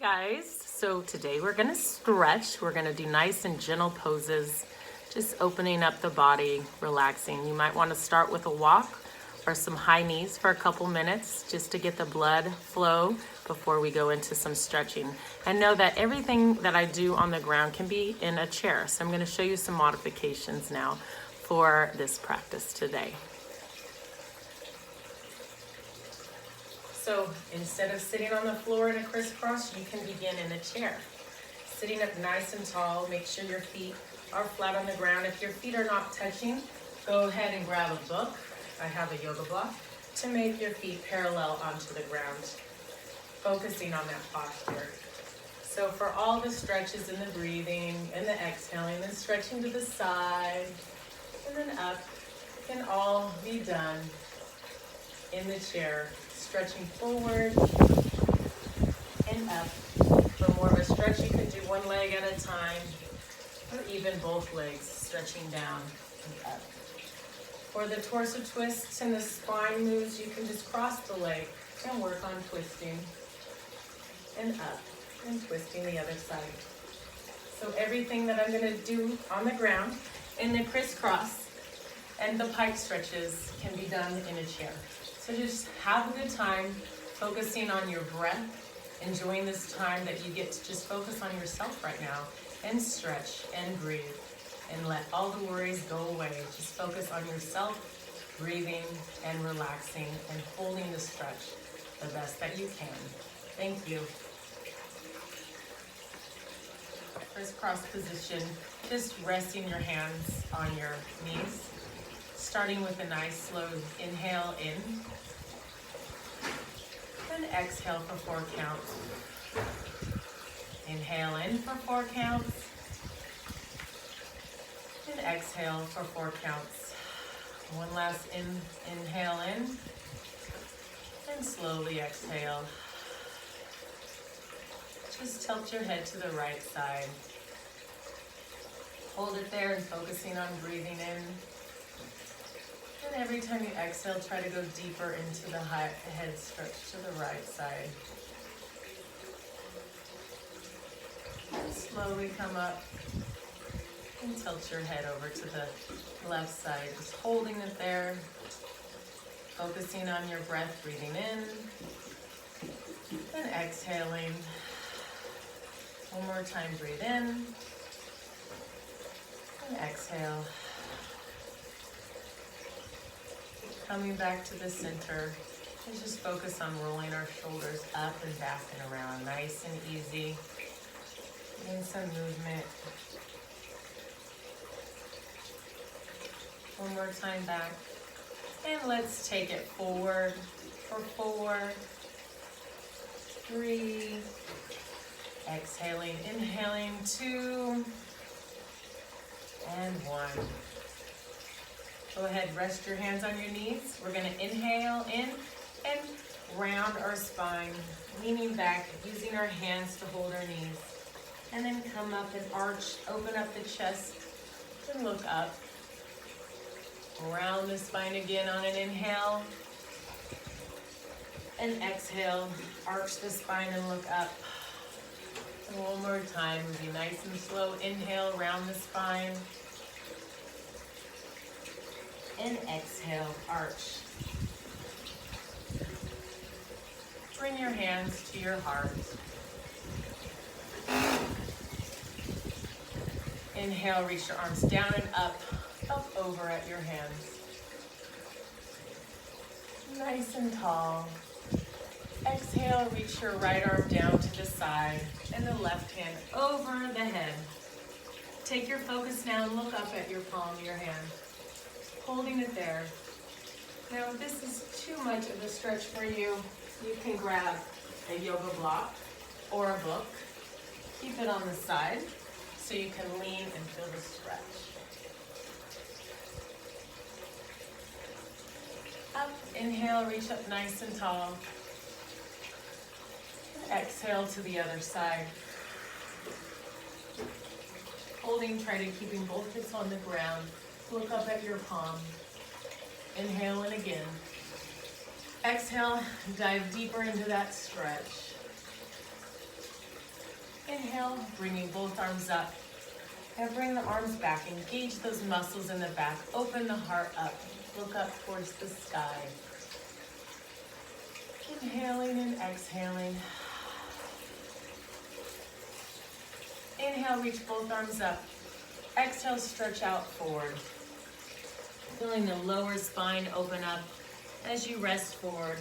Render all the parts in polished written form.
Guys, so today we're gonna stretch. We're gonna do nice and gentle poses, just opening up the body, relaxing. You might want to start with a walk or some high knees for a couple minutes just to get the blood flow before we go into some stretching. And know that everything that I do on the ground can be in a chair. So I'm going to show you some modifications now for this practice today. So instead of sitting on the floor in a crisscross, you can begin in a chair. Sitting up nice and tall, make sure your feet are flat on the ground. If your feet are not touching, go ahead and grab a book. I have a yoga block to make your feet parallel onto the ground, focusing on that posture. So for all the stretches and the breathing and the exhaling and stretching to the side and then up can all be done in the chair. Stretching forward and up. For more of a stretch, you can do one leg at a time, or even both legs, stretching down and up. For the torso twists and the spine moves, you can just cross the leg and work on twisting and up and twisting the other side. So everything that I'm going to do on the ground in the crisscross and the pike stretches can be done in a chair. So just have a good time focusing on your breath, enjoying this time that you get to just focus on yourself right now and stretch and breathe and let all the worries go away. Just focus on yourself, breathing and relaxing and holding the stretch the best that you can. Thank you. Crisscross position, just resting your hands on your knees. Starting with a nice slow inhale in, then exhale for 4 counts. Inhale in for 4 counts, and exhale for 4 counts. One last inhale in, and slowly exhale. Just tilt your head to the right side. Hold it there and focusing on breathing in. And every time you exhale, try to go deeper into the head stretch to the right side. And slowly come up and tilt your head over to the left side. Just holding it there, focusing on your breath, breathing in and exhaling. One more time, breathe in and exhale. Coming back to the center, and just focus on rolling our shoulders up and back and around, nice and easy. Getting some movement. One more time back. And let's take it forward for 4, 3, exhaling, inhaling, 2, and 1. Go ahead, rest your hands on your knees. We're going to inhale in and round our spine, leaning back, using our hands to hold our knees. And then come up and arch, open up the chest and look up. Round the spine again on an inhale. And exhale, arch the spine and look up. And one more time, we'll be nice and slow. Inhale, round the spine. And exhale, arch. Bring your hands to your heart. Inhale, reach your arms down and up over at your hands. Nice and tall. Exhale, reach your right arm down to the side and the left hand over the head. Take your focus now and look up at your palm of your hand. Holding it there. Now, if this is too much of a stretch for you, you can grab a yoga block or a book. Keep it on the side so you can lean and feel the stretch. Up, inhale, reach up nice and tall. And exhale to the other side. Holding, try to keeping both hips on the ground. Look up at your palm. Inhale in again. Exhale, dive deeper into that stretch. Inhale, bringing both arms up. And bring the arms back. Engage those muscles in the back. Open the heart up. Look up towards the sky. Inhaling and exhaling. Inhale, reach both arms up. Exhale, stretch out forward. Feeling the lower spine open up as you rest forward.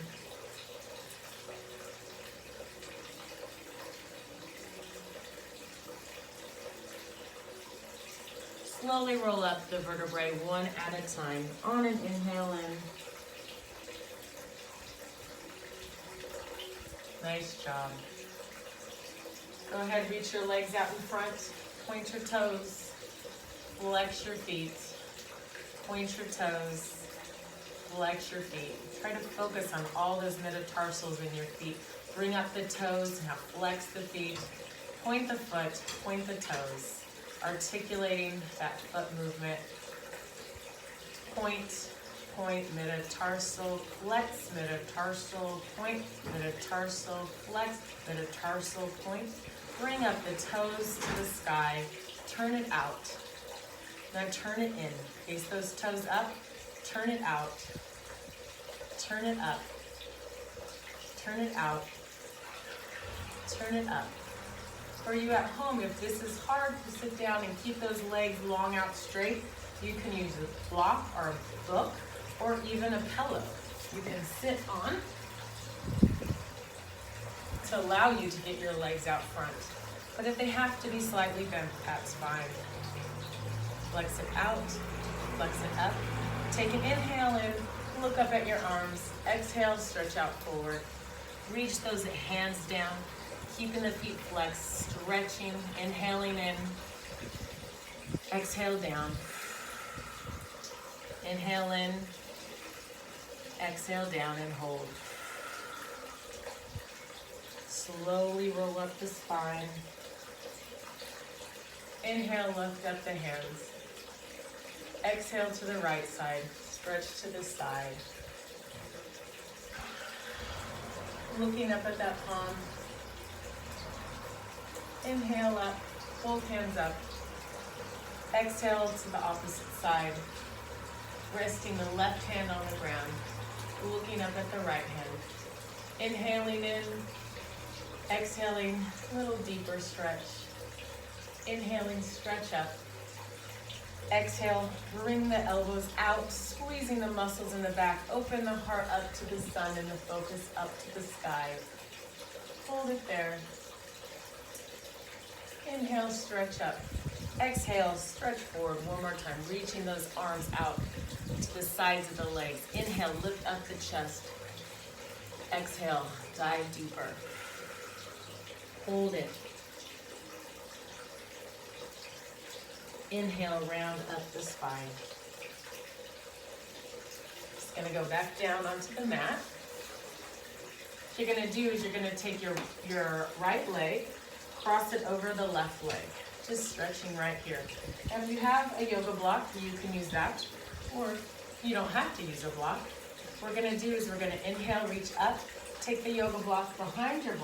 Slowly roll up the vertebrae one at a time. On an inhale in. Nice job. Go ahead, reach your legs out in front. Point your toes. Flex your feet. Point your toes. Flex your feet. Try to focus on all those metatarsals in your feet. Bring up the toes. Now flex the feet. Point the foot. Point the toes. Articulating that foot movement. Point, point, metatarsal, flex, metatarsal, point, metatarsal, flex, metatarsal, point. Bring up the toes to the sky. Turn it out. Now turn it in. Face those toes up. Turn it out. Turn it up. Turn it out. Turn it up. For you at home, if this is hard to sit down and keep those legs long out straight, you can use a block or a book or even a pillow you can sit on to allow you to get your legs out front. But if they have to be slightly bent, that's fine. Flex it out, flex it up. Take an inhale in, look up at your arms. Exhale, stretch out forward. Reach those hands down. Keeping the feet flexed, stretching, inhaling in, exhale down, inhale in, exhale down and hold. Slowly roll up the spine. Inhale, lift up the hands. Exhale to the right side, stretch to the side. Looking up at that palm. Inhale up, both hands up. Exhale to the opposite side. Resting the left hand on the ground. Looking up at the right hand. Inhaling in. Exhaling, a little deeper stretch. Inhaling, stretch up. Exhale, bring the elbows out, squeezing the muscles in the back. Open the heart up to the sun and the focus up to the sky. Hold it there. Inhale, stretch up. Exhale, stretch forward one more time, reaching those arms out to the sides of the legs. Inhale, lift up the chest. Exhale, dive deeper. Hold it. Inhale, round up the spine. Just gonna go back down onto the mat. What you're gonna do is you're gonna take your right leg, cross it over the left leg, just stretching right here. And if you have a yoga block, you can use that, or you don't have to use a block. What we're gonna do is we're gonna inhale, reach up, take the yoga block behind your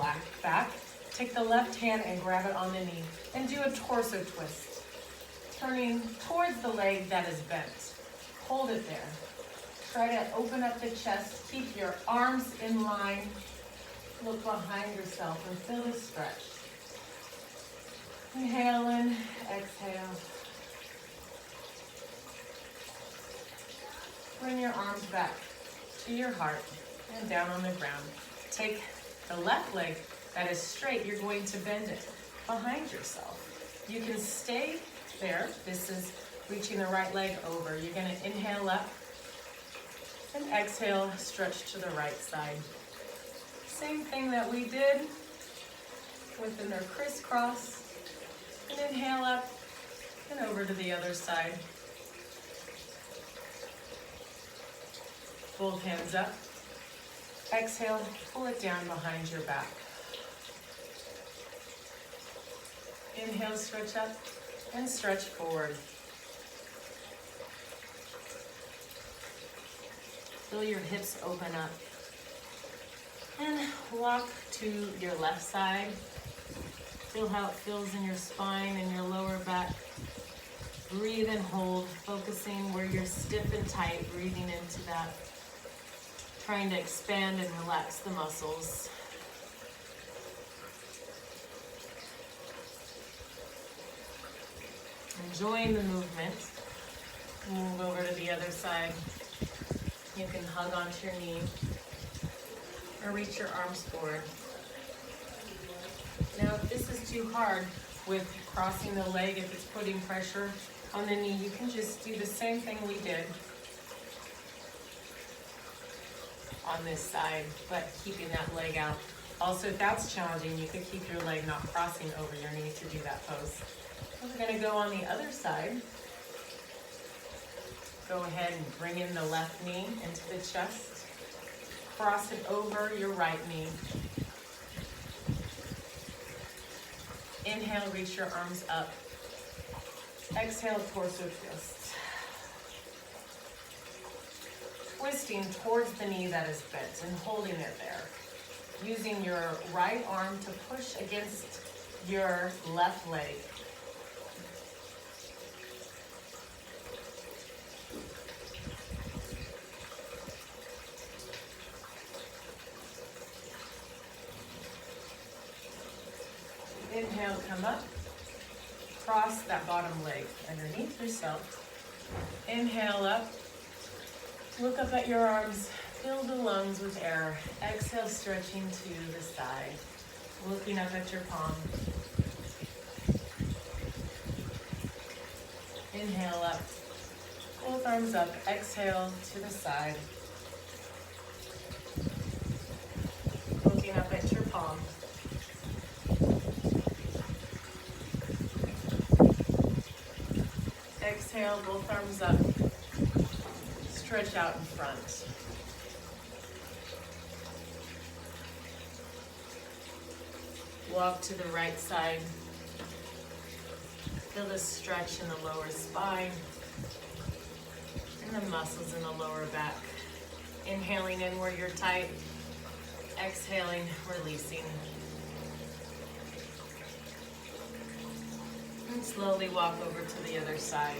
back, take the left hand and grab it on the knee, and do a torso twist, turning towards the leg that is bent. Hold it there. Try to open up the chest, keep your arms in line, look behind yourself and feel the stretch. Inhale in, exhale. Bring your arms back to your heart and down on the ground. Take the left leg that is straight, you're going to bend it behind yourself. You can stay there. This is reaching the right leg over. You're going to inhale up and exhale, stretch to the right side. Same thing that we did within our crisscross. And inhale up and over to the other side. Both hands up. Exhale, pull it down behind your back. Inhale, stretch up and stretch forward. Feel your hips open up. And walk to your left side. Feel how it feels in your spine and your lower back. Breathe and hold, focusing where you're stiff and tight, breathing into that. Trying to expand and relax the muscles. Enjoying the movement. Move over to the other side. You can hug onto your knee or reach your arms forward. Now, if this is too hard with crossing the leg, if it's putting pressure on the knee, you can just do the same thing we did on this side, but keeping that leg out. Also, if that's challenging, you could keep your leg not crossing over your knee to do that pose. We're going to go on the other side. Go ahead and bring in the left knee into the chest. Cross it over your right knee. Inhale, reach your arms up. Exhale, torso twist. Twisting towards the knee that is bent and holding it there. Using your right arm to push against your left leg. Inhale, come up. Cross that bottom leg underneath yourself. Inhale up. Look up at your arms. Fill the lungs with air. Exhale, stretching to the side. Looking up at your palm. Inhale up. Both arms up. Exhale to the side. Looking up at your palm. Exhale, both arms up. Stretch out in front. Walk to the right side. Feel the stretch in the lower spine and the muscles in the lower back. Inhaling in where you're tight. Exhaling, releasing. And slowly walk over to the other side.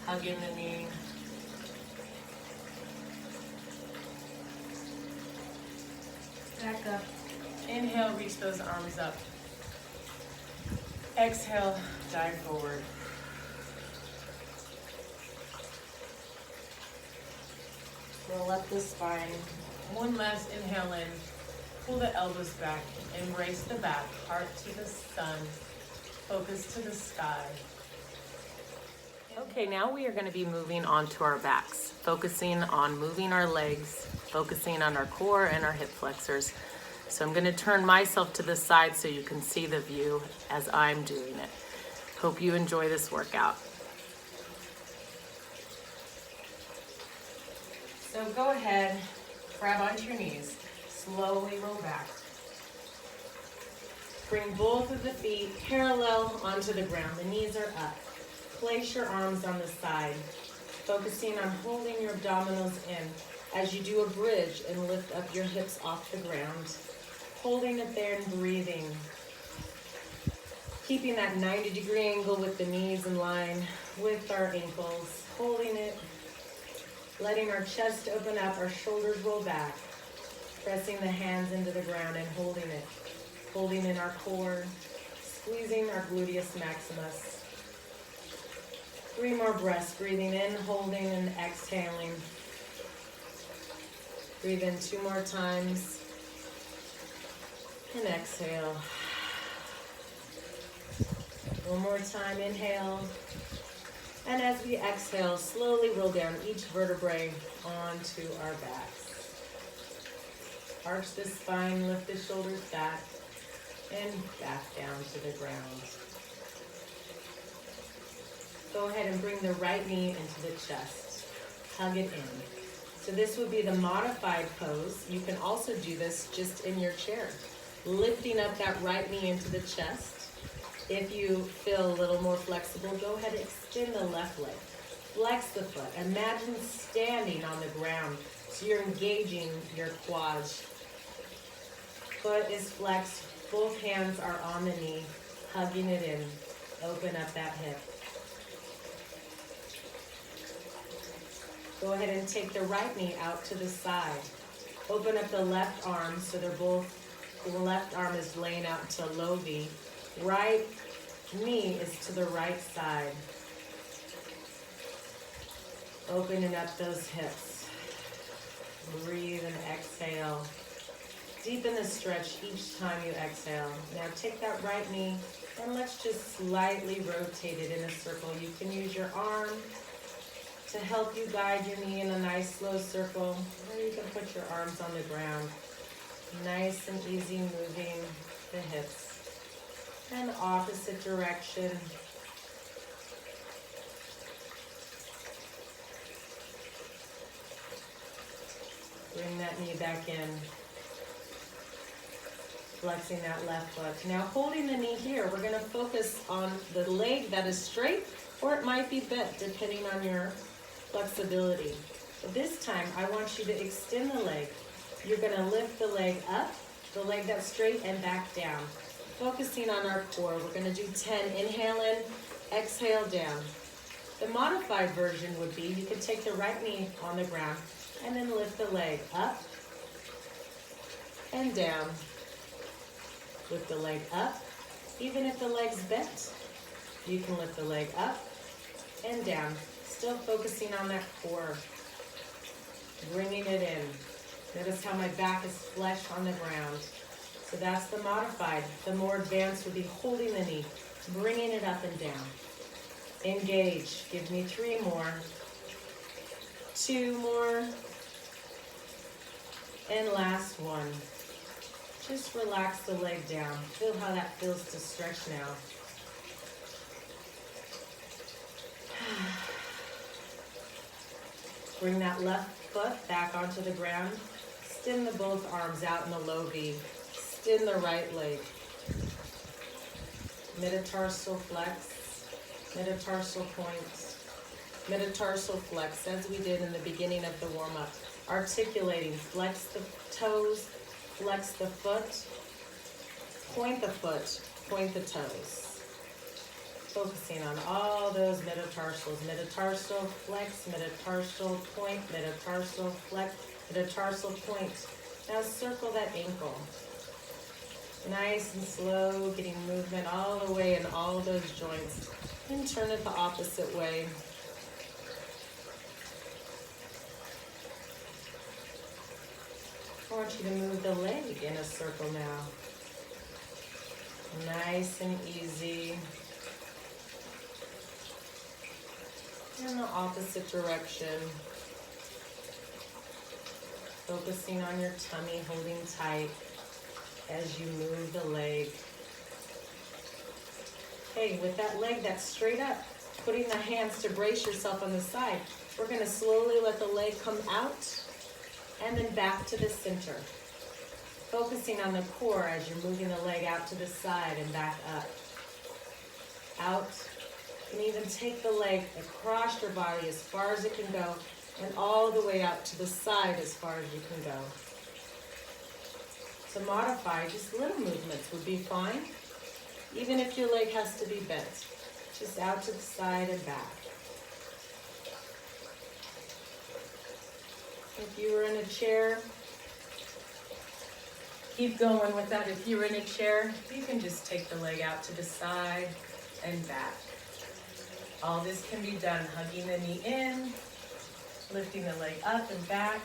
Hugging the knee. Back up. Inhale, reach those arms up. Exhale, dive forward. Roll up the spine. One last inhale in. Pull the elbows back. Embrace the back. Heart to the sun. Focus to the sky. Okay, now we are going to be moving on to our backs, focusing on moving our legs, focusing on our core and our hip flexors. So I'm going to turn myself to the side so you can see the view as I'm doing it. Hope you enjoy this workout. So go ahead, grab onto your knees, slowly roll back. Bring both of the feet parallel onto the ground. The knees are up. Place your arms on the side, focusing on holding your abdominals in as you do a bridge and lift up your hips off the ground. Holding it there and breathing. Keeping that 90-degree angle with the knees in line with our ankles. Holding it. Letting our chest open up, our shoulders roll back. Pressing the hands into the ground and holding it. Holding in our core. Squeezing our gluteus maximus. 3 more breaths. Breathing in, holding, and exhaling. Breathe in 2 more times. And exhale. One more time, inhale. And as we exhale, slowly roll down each vertebrae onto our backs. Arch the spine, lift the shoulders back, and back down to the ground. Go ahead and bring the right knee into the chest. Hug it in. So this would be the modified pose. You can also do this just in your chair. Lifting up that right knee into the chest. If you feel a little more flexible, go ahead and extend the left leg. Flex the foot. Imagine standing on the ground so you're engaging your quads. Foot is flexed, Both hands are on the knee, hugging it in. Open up that hip. Go ahead and take the right knee out to the side. Open up the left arm so they're both, the left arm is laying out to low V. Right knee is to the right side. Opening up those hips. Breathe and exhale. Deepen the stretch each time you exhale. Now take that right knee and let's just slightly rotate it in a circle. You can use your arm to help you guide your knee in a nice slow circle, or you can put your arms on the ground. Nice and easy moving the hips. And opposite direction. Bring that knee back in. Flexing that left foot. Now holding the knee here, we're going to focus on the leg that is straight, or it might be bent depending on your flexibility. But this time I want you to extend the leg. You're going to lift the leg up, the leg that's straight, and back down. Focusing on our core. We're going to do 10. Inhale in, exhale down. The modified version would be you could take the right knee on the ground and then lift the leg up and down. Lift the leg up. Even if the leg's bent, you can lift the leg up and down. Still focusing on that core. Bringing it in. Notice how my back is flush on the ground. So that's the modified. The more advanced would be holding the knee, bringing it up and down. Engage. Give me 3 more. 2 more. And last one. Just relax the leg down. Feel how that feels to stretch now. Bring that left foot back onto the ground. Extend the both arms out in the low V. Extend the right leg. Metatarsal flex. Metatarsal points. Metatarsal flex, as we did in the beginning of the warm-up. Articulating. Flex the toes. Flex the foot, point the toes. Focusing on all those metatarsals. Metatarsal flex, metatarsal point, metatarsal flex, metatarsal point. Now circle that ankle. Nice and slow, getting movement all the way in all those joints. And turn it the opposite way. I want you to move the leg in a circle now. Nice and easy. In the opposite direction. Focusing on your tummy, holding tight as you move the leg. Okay, with that leg that's straight up, putting the hands to brace yourself on the side, we're going to slowly let the leg come out and then back to the center. Focusing on the core as you're moving the leg out to the side and back up. Out. You can even take the leg across your body as far as it can go and all the way out to the side as far as you can go. To modify, just little movements would be fine, even if your leg has to be bent. Just out to the side and back. If you were in a chair, keep going with that. If you're in a chair, you can just take the leg out to the side and back. All this can be done hugging the knee in, lifting the leg up and back,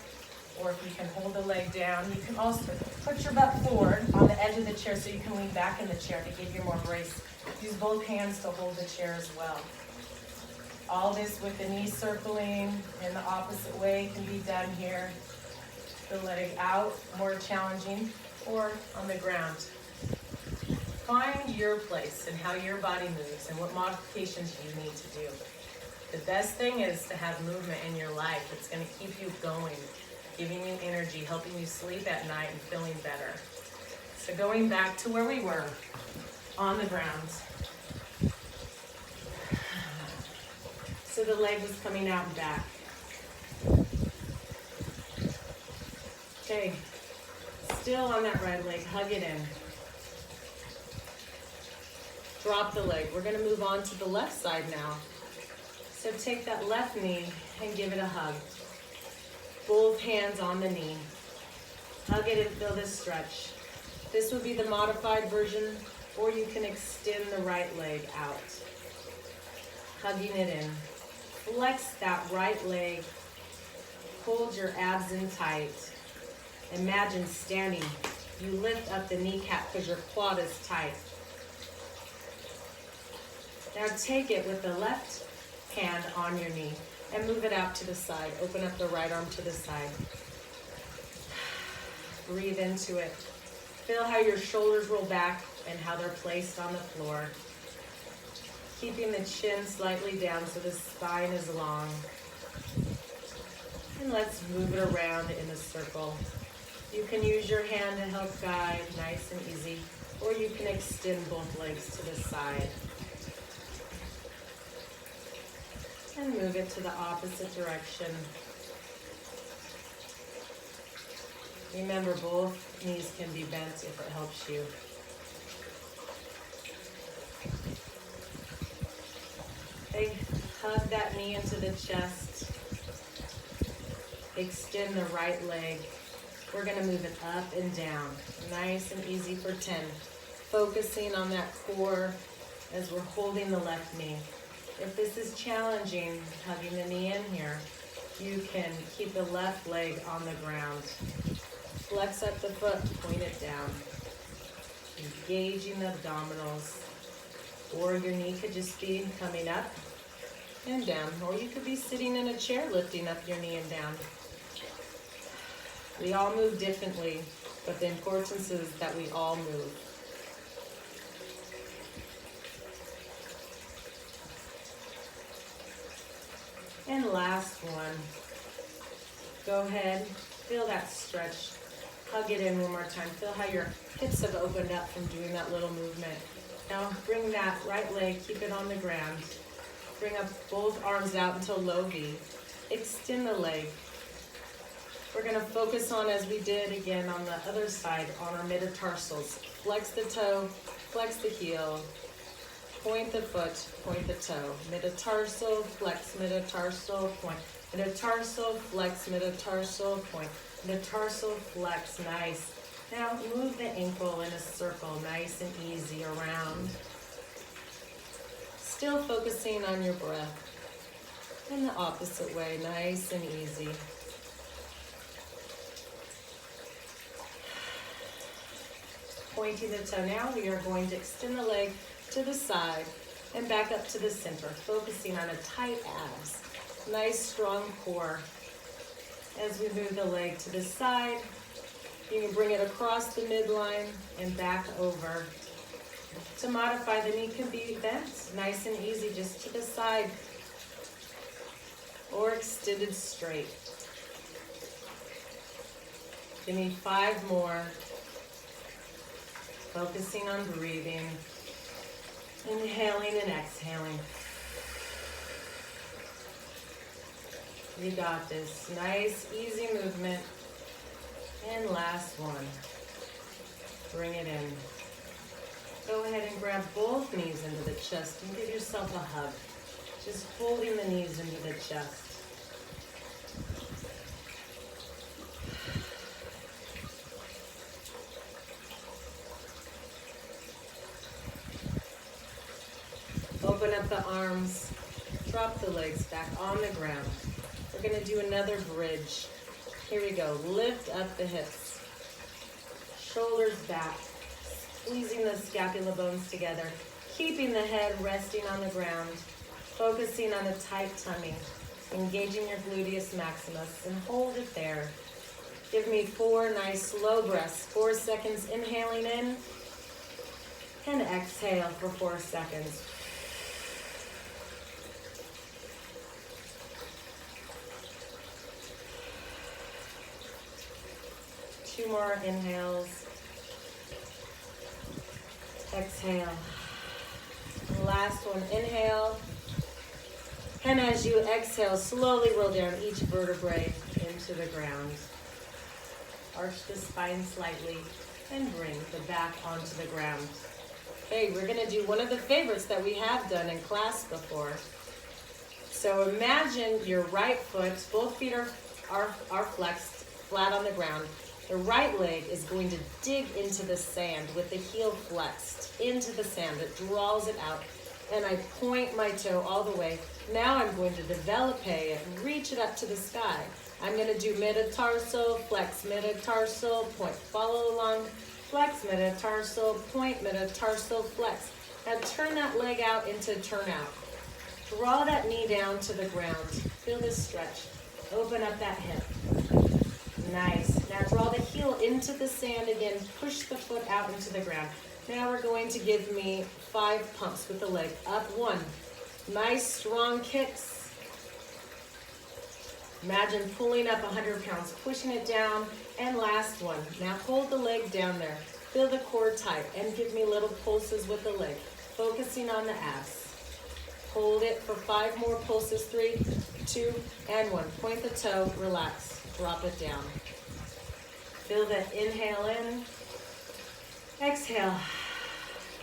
or if you can hold the leg down, you can also put your butt forward on the edge of the chair so you can lean back in the chair to give you more brace. Use both hands to hold the chair as well. All this with the knee circling in the opposite way can be done here. The leg out, more challenging, or on the ground. Find your place and how your body moves and what modifications you need to do. The best thing is to have movement in your life. It's going to keep you going, giving you energy, helping you sleep at night and feeling better. So going back to where we were, on the ground. So the leg was coming out and back. Okay, still on that right leg, hug it in. Drop the leg. We're gonna move on to the left side now. So take that left knee and give it a hug. Both hands on the knee. Hug it and feel this stretch. This would be the modified version, or you can extend the right leg out. Hugging it in. Flex that right leg. Hold your abs in tight. Imagine standing. You lift up the kneecap because your quad is tight. Now take it with the left hand on your knee and move it out to the side. Open up the right arm to the side. Breathe into it. Feel how your shoulders roll back and how they're placed on the floor. Keeping the chin slightly down so the spine is long. And let's move it around in a circle. You can use your hand to help guide, nice and easy, or you can extend both legs to the side. And move it to the opposite direction. Remember, both knees can be bent if it helps you. Okay, hug that knee into the chest. Extend the right leg. We're gonna move it up and down. Nice and easy for 10. Focusing on that core as we're holding the left knee. If this is challenging, hugging the knee in here, you can keep the left leg on the ground. Flex up the foot, point it down. Engaging the abdominals. Or your knee could just be coming up and down. Or you could be sitting in a chair, lifting up your knee and down. We all move differently, but the importance is that we all move. And last one. Go ahead, feel that stretch. Hug it in one more time. Feel how your hips have opened up from doing that little movement. Now bring that right leg, keep it on the ground. Bring up both arms out until low V. Extend the leg. We're gonna focus on, as we did again on the other side, on our metatarsals. Flex the toe, flex the heel, point the foot, point the toe. Metatarsal, flex metatarsal, point. Metatarsal, flex metatarsal, point. Metatarsal, flex, nice. Now move the ankle in a circle, nice and easy around. Still focusing on your breath. In the opposite way, nice and easy. Pointing the toe. Now we are going to extend the leg to the side and back up to the center, focusing on a tight abs. Nice strong core. As we move the leg to the side, you can bring it across the midline and back over. To modify, the knee can be bent, nice and easy, just to the side, or extended straight. You need 5 more. Focusing on breathing, inhaling and exhaling. You got this. Nice, easy movement. And last one. Bring it in. Go ahead and grab both knees into the chest and give yourself a hug. Just holding the knees into the chest. Open up the arms. Drop the legs back on the ground. We're going to do another bridge. Here we go. Lift up the hips. Shoulders back. Squeezing the scapula bones together. Keeping the head resting on the ground. Focusing on a tight tummy. Engaging your gluteus maximus. And hold it there. Give me 4 nice slow breaths. 4 seconds inhaling in. And exhale for 4 seconds. Two more inhales. Exhale. Last one, inhale. And as you exhale, slowly roll down each vertebrae into the ground. Arch the spine slightly and bring the back onto the ground. Okay, we're gonna do one of the favorites that we have done in class before. So imagine your right foot, both feet are flexed, flat on the ground. The right leg is going to dig into the sand with the heel flexed into the sand. It draws it out. And I point my toe all the way. Now I'm going to develop it and reach it up to the sky. I'm going to do metatarsal, flex, metatarsal, point. Follow along, flex, metatarsal, point, metatarsal, flex. Now turn that leg out into turnout. Draw that knee down to the ground. Feel this stretch. Open up that hip. Nice. Now draw the heel into the sand again. Push the foot out into the ground. Now we're going to give me 5 pumps with the leg. Up 1. Nice strong kicks. Imagine pulling up 100 pounds, pushing it down. And last one. Now hold the leg down there. Feel the core tight and give me little pulses with the leg. Focusing on the abs. Hold it for 5 more pulses. 3, 2, and 1. Point the toe, relax, drop it down. Feel that inhale in, exhale.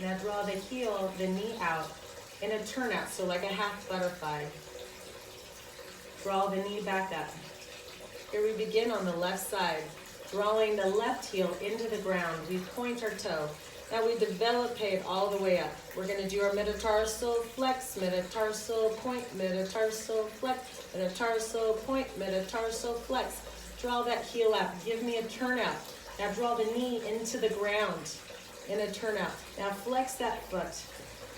Now draw the heel, the knee out in a turnout, so like a half butterfly. Draw the knee back up. Here we begin on the left side. Drawing the left heel into the ground, we point our toe. Now we develop it all the way up. We're going to do our metatarsal, flex, metatarsal, point, metatarsal, flex, metatarsal, point, metatarsal, flex. Draw that heel out. Give me a turnout. Now draw the knee into the ground in a turnout. Now flex that foot.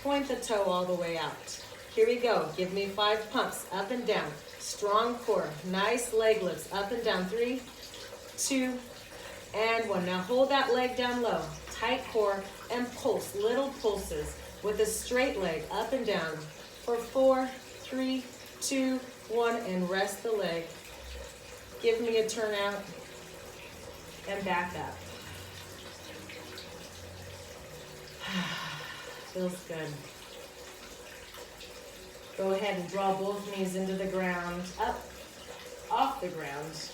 Point the toe all the way out. Here we go. Give me 5 pumps. Up and down. Strong core. Nice leg lifts. Up and down. 3, 2, and 1. Now hold that leg down low. Tight core and pulse. Little pulses with a straight leg. Up and down. For 4, 3, 2, 1. And rest the leg. Give me a turnout. And back up. Feels good. Go ahead and draw both knees into the ground, up, off the ground.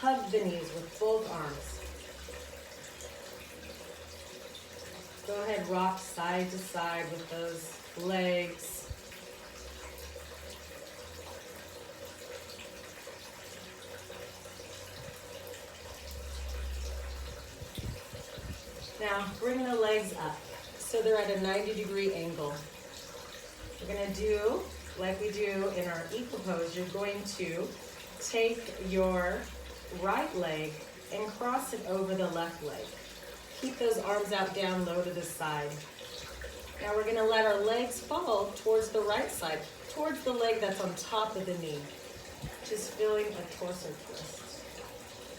Hug the knees with both arms. Go ahead, rock side to side with those legs. Now, bring the legs up so they're at a 90-degree angle. We're going to do, like we do in our equal pose, you're going to take your right leg and cross it over the left leg. Keep those arms out down low to the side. Now we're going to let our legs fall towards the right side, towards the leg that's on top of the knee. Just feeling a torso twist.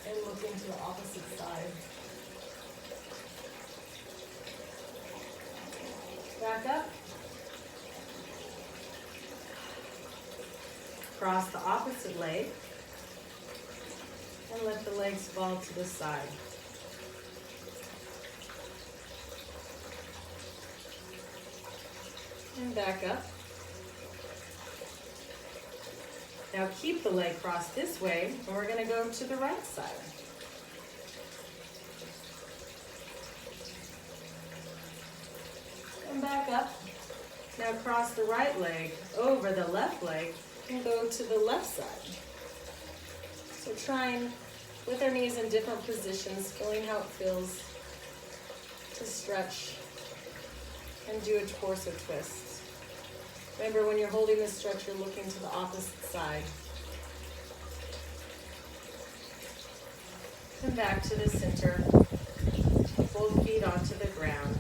And looking to the opposite side. Back up. Cross the opposite leg. And let the legs fall to the side. And back up. Now keep the leg crossed this way, and we're going to go to the right side. And back up. Now cross the right leg over the left leg and go to the left side. So trying with our knees in different positions, feeling how it feels to stretch and do a torso twist. Remember, when you're holding this stretch, you're looking to the opposite side. And back to the center. Both feet onto the ground.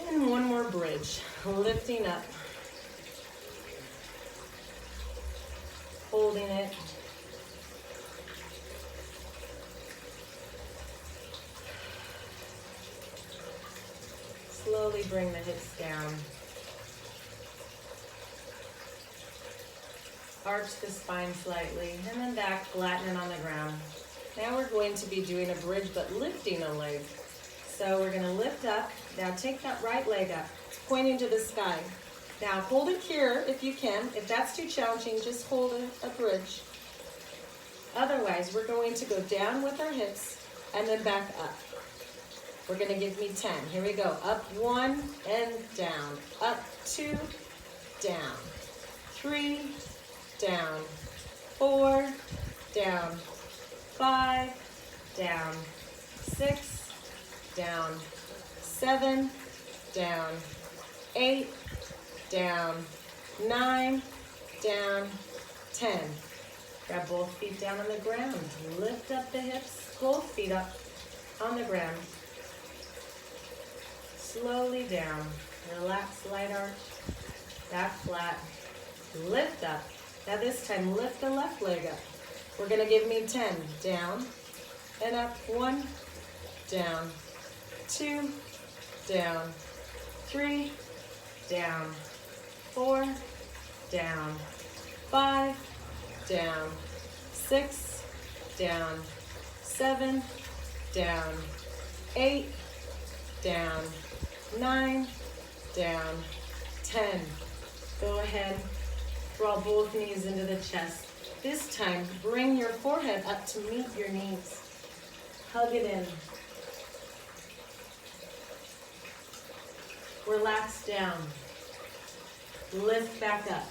And one more bridge. Lifting up. Holding it. Slowly bring the hips down. Arch the spine slightly, and then back, flatten it on the ground. Now we're going to be doing a bridge, but lifting a leg. So we're going to lift up. Now take that right leg up, pointing to the sky. Now hold it here if you can. If that's too challenging, just hold a bridge. Otherwise, we're going to go down with our hips and then back up. We're gonna give me 10. Here we go. Up 1 and down. Up 2, down. 3, down. 4, down. 5, down. 6, down. 7, down. 8, down. 9, down. 10. Grab both feet down on the ground. Lift up the hips, both feet up on the ground. Slowly down. Relax, light arch. Back flat. Lift up. Now this time, lift the left leg up. We're gonna give me 10. Down and up. 1, down. 2, down. 3, down. 4, down. 5, down. 6, down. 7, down. 8, down. 9, down. 10. Go ahead, draw both knees into the chest. This time, bring your forehead up to meet your knees. Hug it in. Relax down. Lift back up.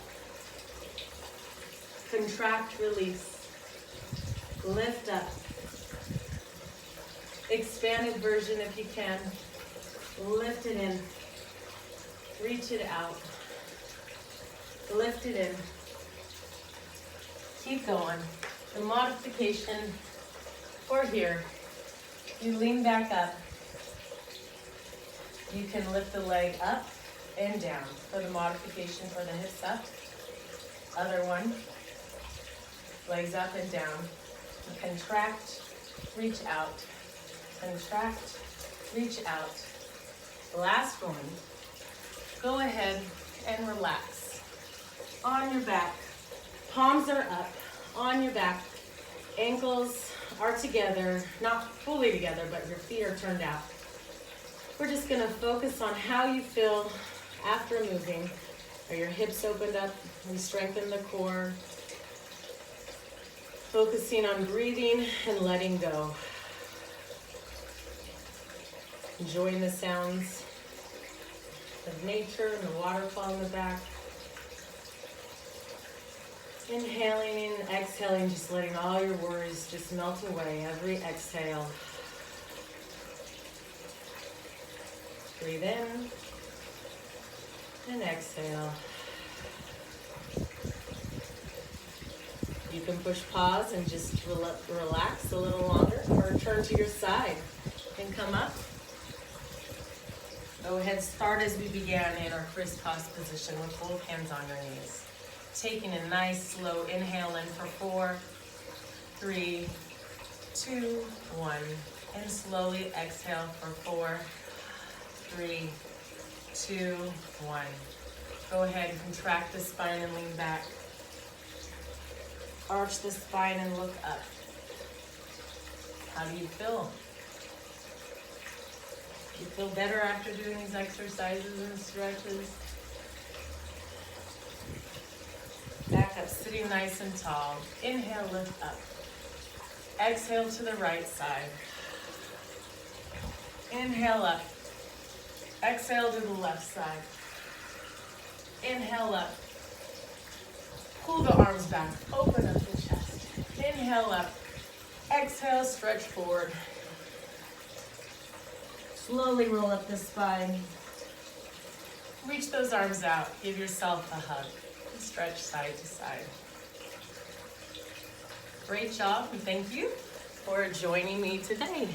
Contract, release. Lift up. Expanded version if you can. Lift it in. Reach it out. Lift it in. Keep going. The modification for here. You lean back up. You can lift the leg up and down. For the modification for the hips up. Other one. Legs up and down. Contract, reach out. Contract, reach out. Last one. Go ahead and relax. On your back. Palms are up. On your back. Ankles are together. Not fully together, but your feet are turned out. We're just going to focus on how you feel after moving. Are your hips opened up? We strengthen the core. Focusing on breathing and letting go. Enjoying the sounds of nature and the waterfall in the back. Inhaling and exhaling, just letting all your worries just melt away every exhale. Breathe in and exhale. You can push pause and just relax a little longer, or turn to your side and come up. Go ahead, start as we began in our crisscross position with both hands on your knees. Taking a nice slow inhale in for 4, 3, 2, 1. And slowly exhale for 4, 3, 2, 1. Go ahead, contract the spine and lean back. Arch the spine and look up. How do you feel? You feel better after doing these exercises and stretches? Back up, sitting nice and tall. Inhale, lift up. Exhale to the right side. Inhale up. Exhale to the left side. Inhale up. Pull the arms back, open up the chest. Inhale up. Exhale, stretch forward. Slowly roll up the spine. Reach those arms out. Give yourself a hug. Stretch side to side. Great job, and thank you for joining me today.